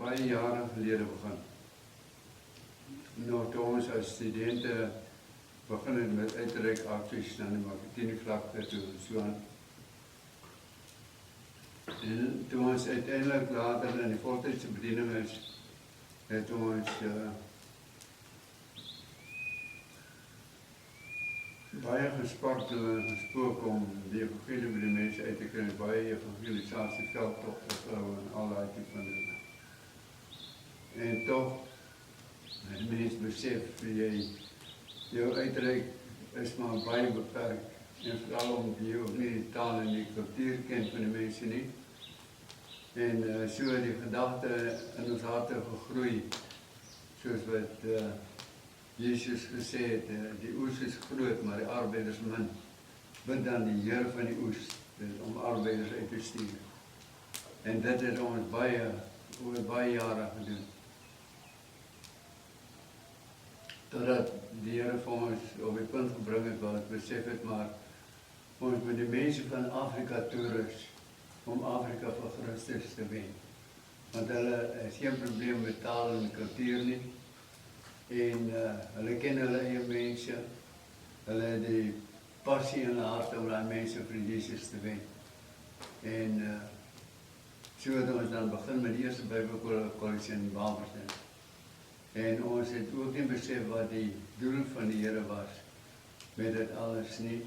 baie jare gelede begin. Nou, toe ons as studente begin het met uitreik acties aan die marketingvlakte toe so aan. En toe ons uiteindelik later in die voltydse bediening is, het ons baie gesprook om die evangelie by die mense uit te kry, baie evangelisasie veldtogte vrouwen en al die tipe van dinge. En toch, die mens besef, jou uitreik is maar baie beperk. En vooral om jy ook nie die taal en die kultuur ken van die mense nie. En so die gedagte in ons harte gegroei, soos wat Jezus gesê het, die oes is groot, maar die arbeiders min. Bid dan die Here van die oes, om arbeiders uit te stuur. En dit het ons oor baie jare gedoen. Totdat die Here vir ons op die punt gebring het, wat ek besef het, maar ons moet die mense van Afrika toerus, om Afrika vir Christus te wen. Want hulle is geen probleem met taal en kultuur nie. En hulle ken hulle eie mense, hulle het die passie in hulle hart om die mense vir Jesus te wen. En so het ons dan begin met die eerste Bybelkollege in Barberton. En ons het ook nie besef wat die doel van die Here was met dit alles nie.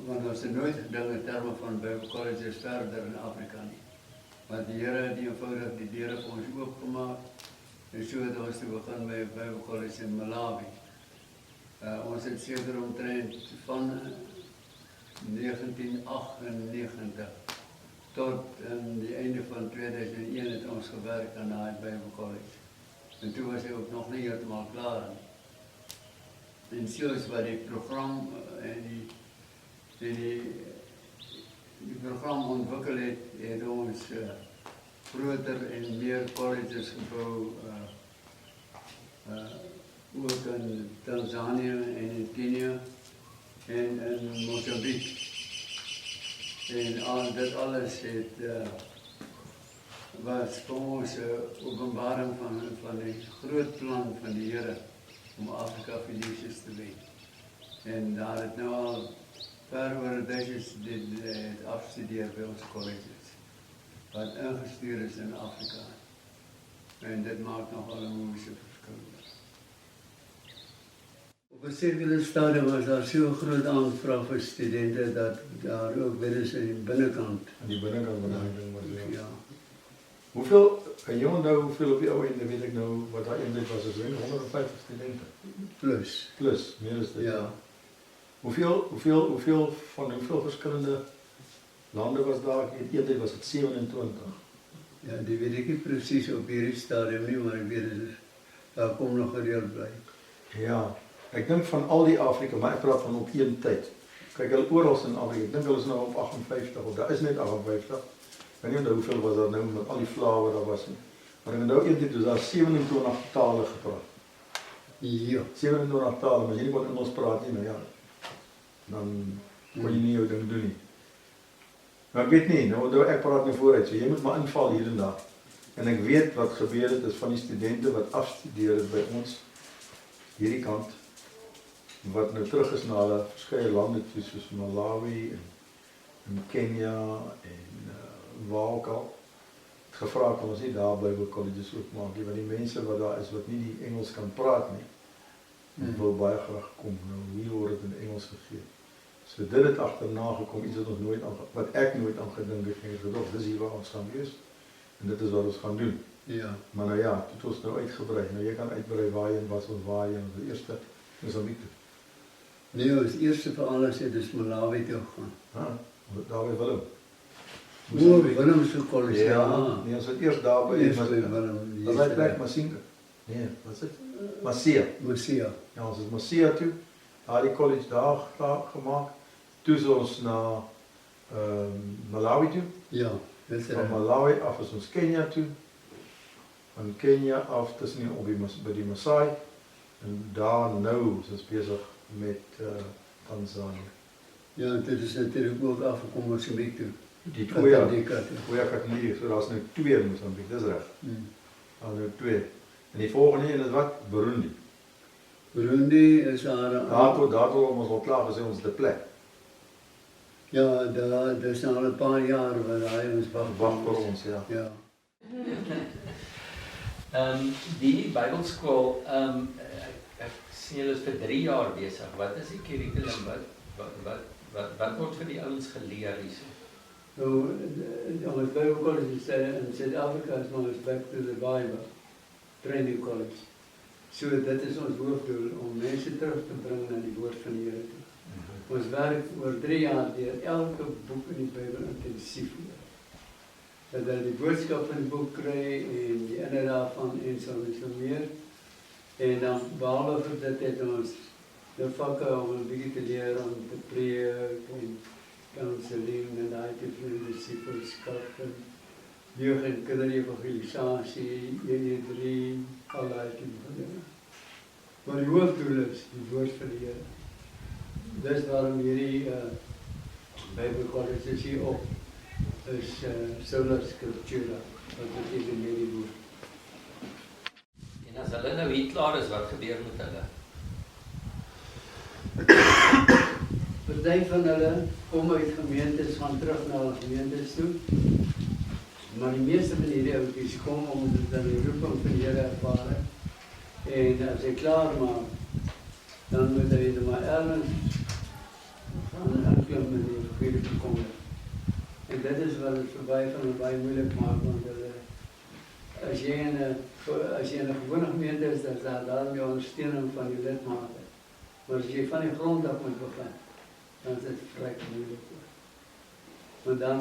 Want ons het nooit gedink in terme van Bybelkolleges verder in Afrika nie. Want die Here het eenvoudig die deure vir ons oopgemaak. En so het ons te begin by Bybelkollege in Malawi. Ons het seker omtrent van 1998 tot die einde van 2001 het ons gewerk aan die Bybelkollege. En toe was hy ook nog nie heeltemal klaar nie. En soos wat die program die program ontwikkel het, het ons groter en meer colleges gebouw, ook in Tanzanië en in Kenia en in Mozambique. En dit alles was vir ons openbaring van die groot plan van die Here om Afrika vir Jesus te wen. En daar het nou al ver oor 1000 dit afstudeer by ons colleges, wat ingestuur is in Afrika. En dit maak nogal 'n moeilike verskil. Op 'n sekere stadium was daar so 'n groot aanvraag vir studente dat daar ook weer eens aan die binnekant. Aan die binnekant van die ding was ja. Hoeveel, kan jy onthou hoeveel op die ou einde, weet ek nou, wat daar eintlik was, is 150 studente? Plus, meer as dit. Ja. Hoeveel verskillende lande was daar? Eintlik was het 27. Ja, die weet ek nie presies op hierdie stadium nie, maar ek weet het, daar kom nog gereeld by. Ja, ek dink van al die Afrika, maar ek praat van op een tyd. Kyk, hulle oral in Afrika, ek dink hulle is nou op 58, of daar is net 58. Ek weet nie hoeveel was daar nou, met al die vlae wat daar was nie. Maar ek nou eentlik, dus daar 27 tale gepraat. Ja. 27 tale, maar jy nie kon Engels praat nie, nou ja. Dan kon jy nie jou ding doen nie. Maar ek weet nie, nou ek praat nou vooruit, so jy moet maar inval hier en daar. En ek weet wat gebeur het, is van die studente wat afstudeer het by ons, hierdie kant, wat nou terug is na hulle verskeie lande toe, soos Malawi en Kenia en waar ook al. Het gevra kan ons nie daar Bybelcolleges oopmaak nie, want die mense wat daar is wat nie die Engels kan praat nie, wil baie graag kom. Nou hier word het in Engels gegee. So dit het agterna gekom, iets wat ons nooit wat ek nooit aan gedink het, en gedog, dis hier waar ons gaan wees en dit is wat ons gaan doen. Ja. Maar nou ja, het ons nou uitgebrei. Nou jy kan uitbrei waarheen was ons waarheen. Die eerste Mozambique toe. Nee, ons eerste vir alles het dus Malawi toe gegaan. Daar by Willem. Willemse College, ja. Nee, ons het eers daar by Willem. Dat is plek Masinga. Nee, wat is dit? Masia. Ja, ons is Masia toe. Daar die college daar gemaak. Toe is ons na Malawi toe. Ja. Van Malawi af is ons Kenia toe. Van Kenia af tussen by die Maasai. En daar nou is ons bezig met Tanzanië. Ja, dit is natuurlijk ook afgekomen Mozambique toe. Die Katholieke. twee katholieke, so daar's nou 2 in Mosambik, dis reg. Daar's nou 2. En die volgende een is wat? Burundi. Burundi is daar. Daartoe ons al klaar gesê ons het 'n plek. Ja, daar is al 'n paar jaar waar hy ons Wag vir ons, ja. Ja. Die Bybelskool, ek sien julle is vir 3 jaar besig. Wat is die curriculum? Wat word vir die ouens geleer hierso? Nou, ons Bible College in Suid-Afrika is ons Back to the Bible Training College. So dit is ons hoofdoel om mense terug te bring na die woord van die Here toe. Ons werk oor 3 jaar deur elke boek in die Bybel intensief leer. Dat hulle die boodskap van die boek kry en die inhoud daarvan en so meer. En dan behalwe vir dit het ons nou vakke om 'n bietjie te leer om te preek en counseling en daai tipe van disipelskap en jeug- en kinderevangelisasie, 1-3, al daai tipe van dinge. Maar die hoofdoel is die woord van die Here. Dis waarom hierdie Bible College is hier op is Sola Scriptura, wat beteken hierdie woord. En as hulle nou hier klaar is, wat gebeur met hulle? Party van hulle kom uit gemeentes, gaan terug na hulle gemeentes toe. Maar die meeste van hierdie ouetjies kom omdat hulle die roeping van die Here ervaar het. En as hy klaar maak, dan moet hy maar ergens gaan inklim in die goeie toekoms. En dit is wat het vir baie moeilik maak, want hulle, as jy in 'n gewone gemeente is, dan is daar daarmee ondersteuning van die lidmate. Maar as jy van die grond af moet begin, dan is dit vrek moeilik. Want dan,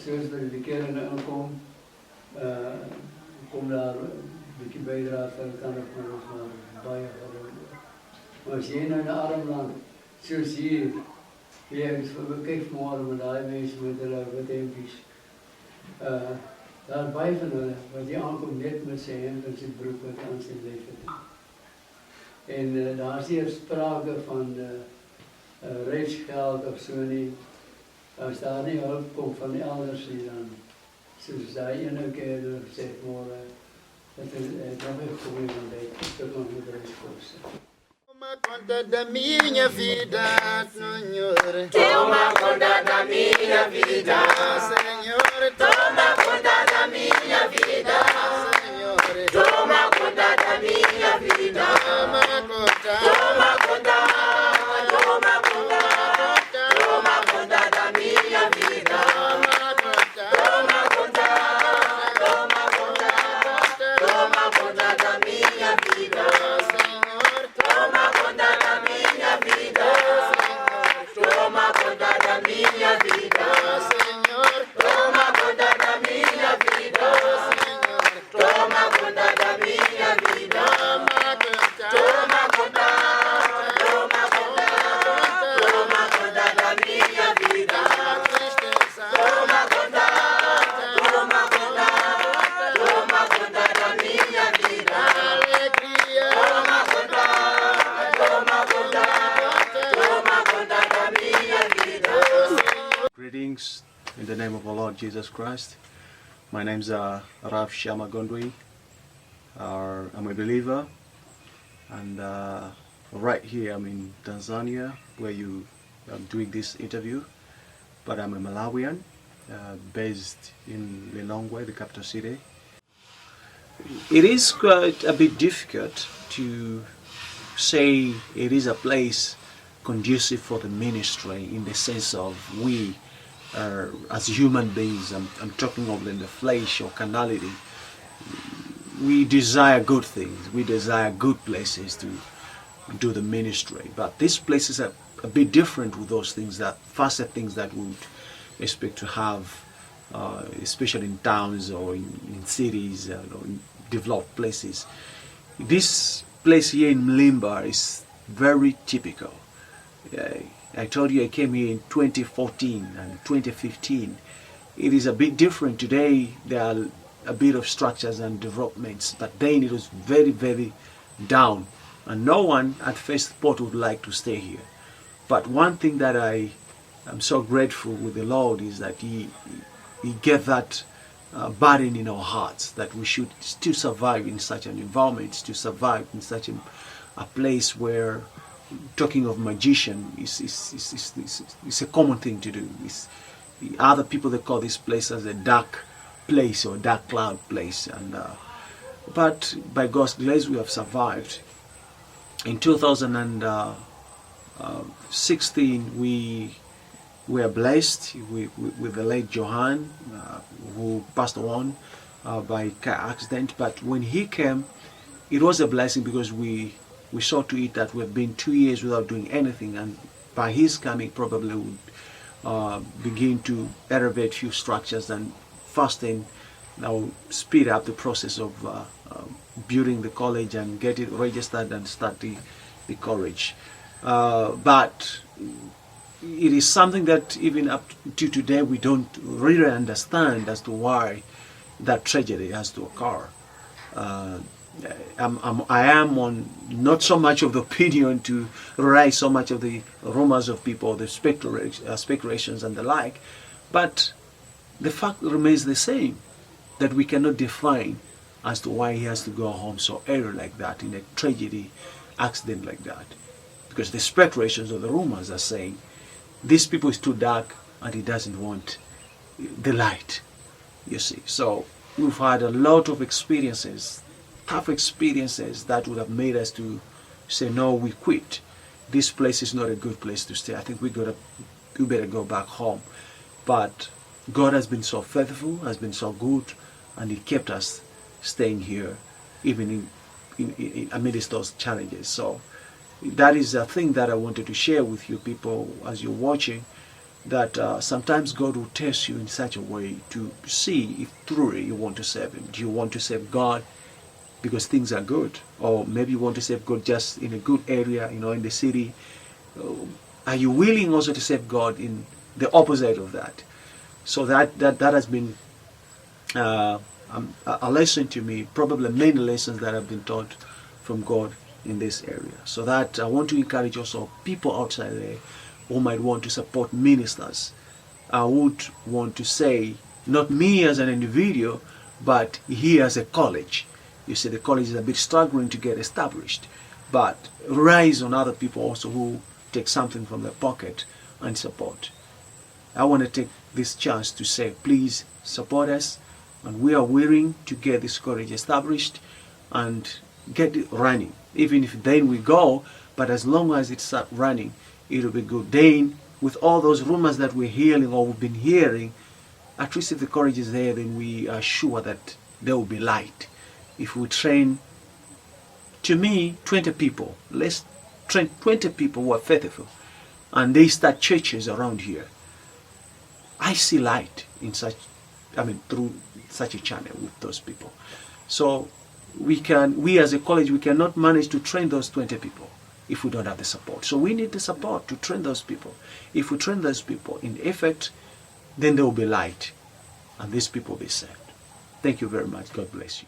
soos by die keren inkom, kom daar 'n bietjie bydrae van kan of maar baie geroep. Maar as jy nou in 'n arm land, soos hier, kyk vanmorgen met daai mense met hulle wit hempies, daar baie van hulle, wat die aankom net met sy hemp en sy broek wat aan sy lyf het. En daar is hier sprake van reisgeld of so nie. As daar nie hulp kom van die elders nie, dan soos daai ene keer sê môre, dat het nog nie gekom van die tot nog met reiskoste. Toma conta da minha vida, Senhor. Toma conta da minha vida, Senhor. toma conta da minha vida, Senhor. toma conta da minha vida, Toma conta. toma conta, toma conta, toma conta da minha vida, Toma conta. toma conta, toma conta, toma conta da minha vida, Senhor. toma conta da minha vida, toma conta da minha vida, Senhor. toma conta da minha vida, toma conta da minha vida, Toma conta. toma conta, toma conta da minha vida, Tristeza. toma conta, toma conta, toma conta da minha vida, Alegria. toma conta, toma conta, toma conta da minha vida. Greetings in the name of our Lord Jesus Christ. My name's Rav Shama Gondwi. I'm a believer, and right here I'm in Tanzania where I'm doing this interview, but I'm a Malawian based in Lilongwe, the capital city. It is quite a bit difficult to say it is a place conducive for the ministry in the sense of we as human beings, I'm talking of in the flesh or carnality, we desire good things, we desire good places to do the ministry, but this place is a bit different with those things, that faster things that we would expect to have, especially in towns or in cities or in developed places. This place here in Mlimba is very typical. I told you I came here in 2014 and 2015. It is a bit different today. There are a bit of structures and developments, but then it was very, very down, and no one at first thought would like to stay here. But one thing that I I'm so grateful with the Lord is that He gave that burden in our hearts that we should still survive in such an environment, to survive in such a place where talking of magician is a common thing to do. Other people, they call this place as a dark place or dark cloud place, and but by God's grace we have survived. In 2016 we were blessed with the late Johan, who passed on by car accident. But when he came, it was a blessing because we saw to it that we've been 2 years without doing anything, and by his coming probably would begin to elevate few structures, and fasting now speed up the process of building the college and get it registered and start the college. But it is something that even up to today we don't really understand as to why that tragedy has to occur. I am on not so much of the opinion to write so much of the rumors of people, the speculations and the like, but the fact remains the same, that we cannot define as to why he has to go home so early like that in a tragedy accident like that. Because the speculations or the rumors are saying these people is too dark and he doesn't want the light, you see. So we've had a lot of experiences, tough experiences that would have made us to say, no, we quit. This place is not a good place to stay. I think we better go back home. But God has been so faithful, has been so good, and He kept us staying here, even in amidst those challenges. So that is a thing that I wanted to share with you people as you're watching, that sometimes God will test you in such a way to see if truly you want to serve Him. Do you want to serve God because things are good? Or maybe you want to serve God just in a good area, in the city. Are you willing also to serve God in the opposite of that? So that has been a lesson to me, probably many lessons that have been taught from God in this area. So that I want to encourage also people outside there who might want to support ministers. I would want to say, not me as an individual, but here as a college. You see, the college is a bit struggling to get established, but rise on other people also who take something from their pocket and support. I want to take this chance to say, please support us, and we are willing to get this college established and get it running. Even if then we go, but as long as it starts running, it'll be good. Then, with all those rumors that we're hearing or we've been hearing, at least if the college is there, then we are sure that there will be light. If we train, to me, 20 people, let's train 20 people who are faithful, and they start churches around here, I see light in through such a channel with those people. So we as a college, we cannot manage to train those 20 people if we don't have the support. So we need the support to train those people. If we train those people in effect, then there will be light, and these people will be saved. Thank you very much. God bless you.